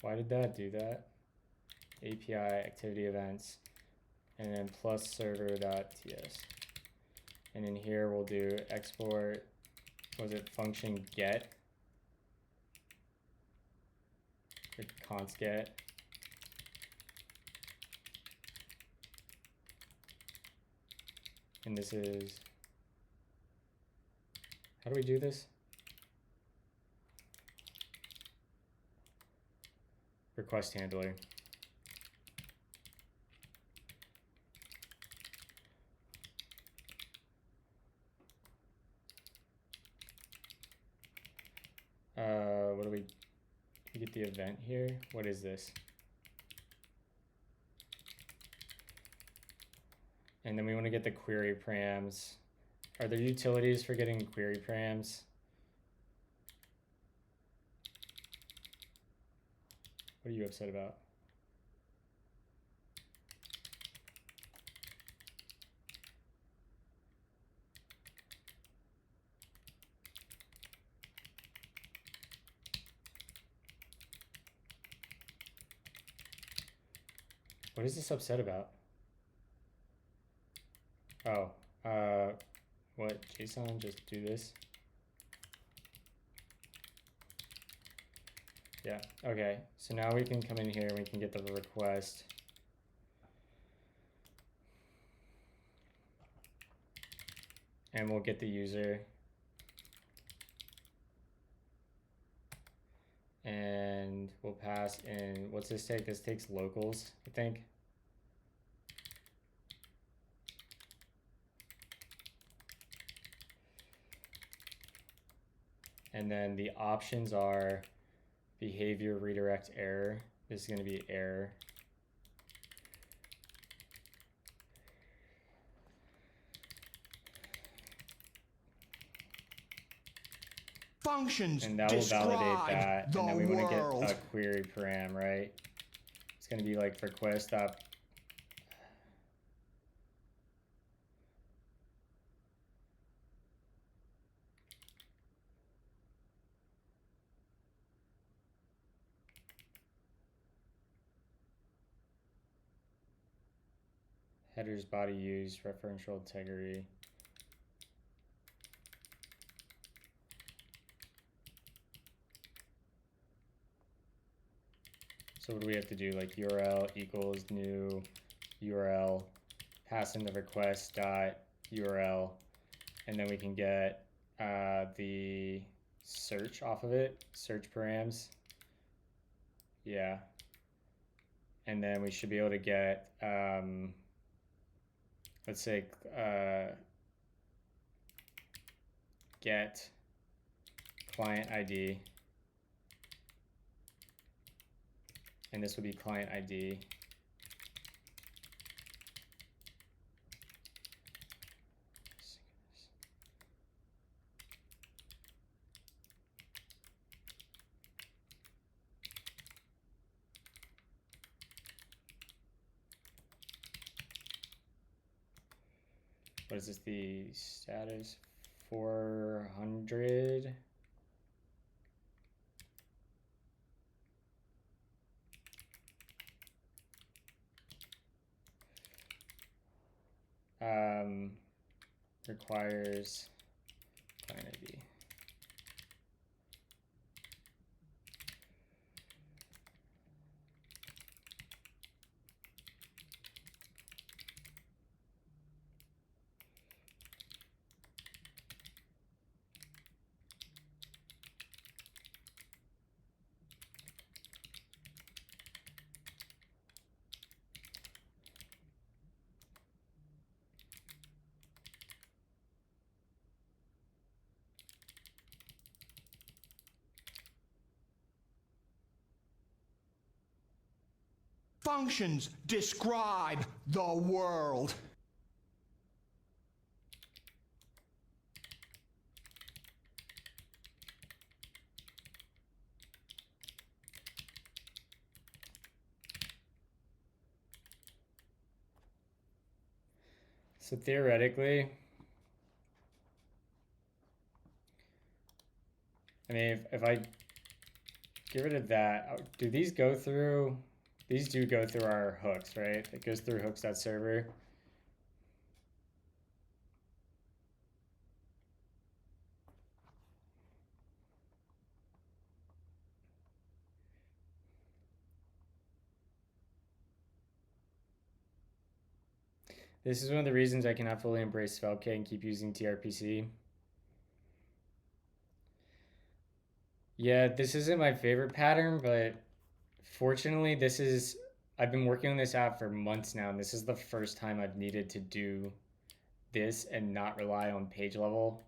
Why did that do that? API activity events, and then plus server.ts. And in here we'll do export, was it function get? Or const get. And this is, how do we do this? Request handler. What do we get the event here? What is this? And then we want to get the query params. Are there utilities for getting query params? What are you upset about? What is this upset about? Oh, what, JSON, just do this? Yeah, okay, so now we can come in here and we can get the request. And we'll get the user. And we'll pass in, what's this take? This takes locals, I think. And then the options are behavior redirect error. This is going to be error. Functions And that will validate that. the And then we want to world. get a query param, right? It's going to be like request dot. Headers, body use, referential integrity. So what do we have to do? Like URL equals new URL, pass in the request dot URL, and then we can get the search off of it, search params. Yeah. And then we should be able to get, let's say, get client ID. And this would be client ID. What is this? The status 400. Requires client ID. Functions describe the world. So theoretically, I mean, if I get rid of that, do these go through? These do go through our hooks, right? It goes through hooks.server. This is one of the reasons I cannot fully embrace Svelte and keep using TRPC. Yeah, this isn't my favorite pattern, but fortunately, I've been working on this app for months now, and this is the first time I've needed to do this and not rely on page level.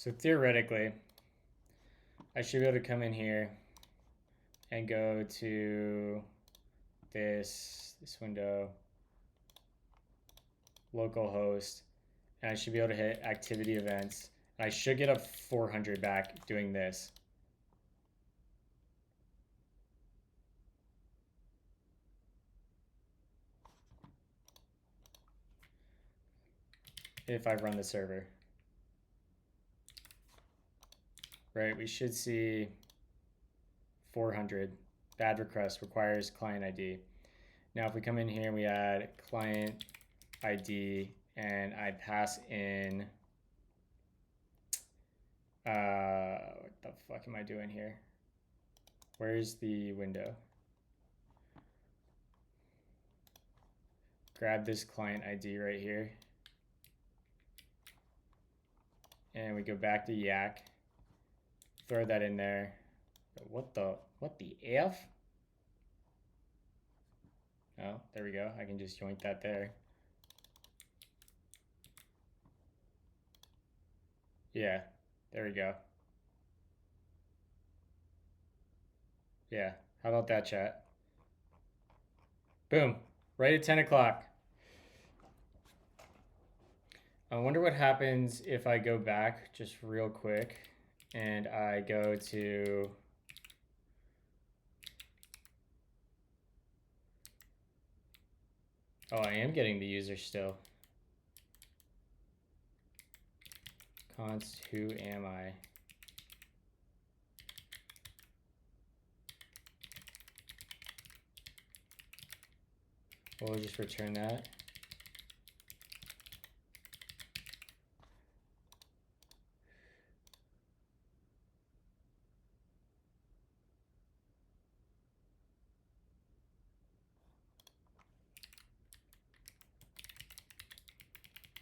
So theoretically, I should be able to come in here and go to this window, localhost, and I should be able to hit activity events. And I should get a 400 back doing this. If I run the server. Right, we should see 400. Bad request requires client ID. Now if we come in here and we add client ID and I pass in, what the fuck am I doing here? Where's the window? Grab this client ID right here. And we go back to Yak. Throw that in there. What the F? Oh, there we go. I can just yoink that there. Yeah, there we go. Yeah, how about that, chat? Boom, right at 10 o'clock. I wonder what happens if I go back just real quick and I go to oh, I am getting the user still. Const who am I? We'll just return that.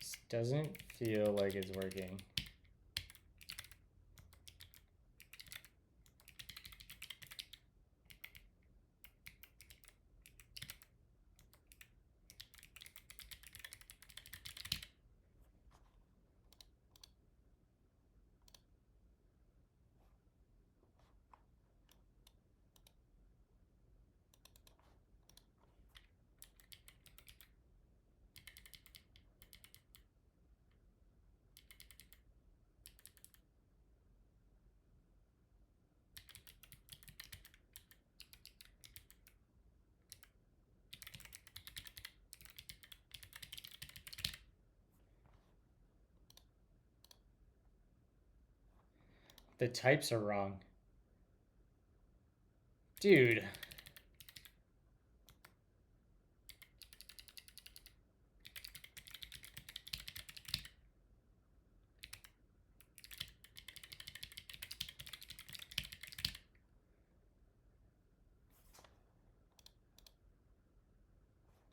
This doesn't feel like it's working. The types are wrong. Dude.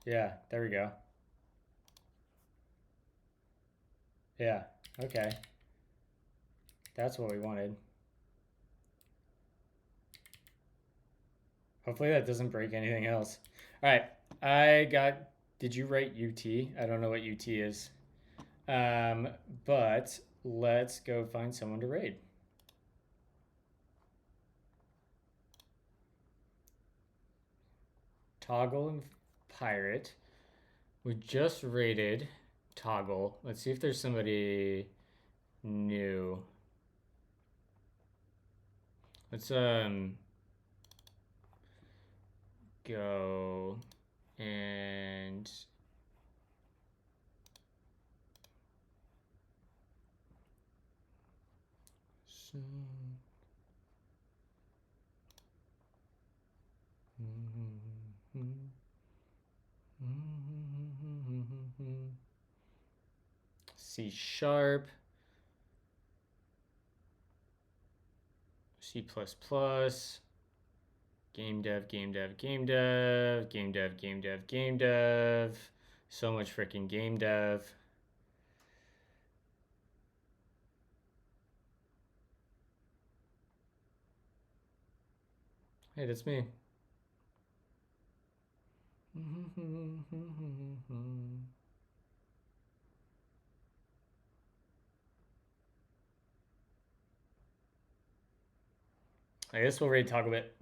Yeah, there we go. Yeah, okay. That's what we wanted. Hopefully that doesn't break anything else. All right, did you write UT? I don't know what UT is. But let's go find someone to raid. Toggle and Pirate. We just raided Toggle. Let's see if there's somebody new. Let's go and C#, C++, game dev, game dev, game dev, game dev, game dev, game dev. So much freaking game dev. Hey, that's me. I guess we'll raid Toggle Bit.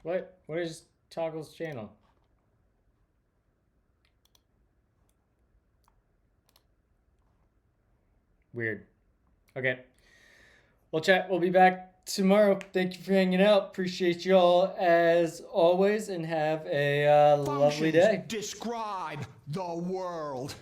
What? What is Toggle's channel? Weird. Okay. Well, chat, we'll be back tomorrow. Thank you for hanging out. Appreciate y'all as always, and have a lovely day. Describe the world.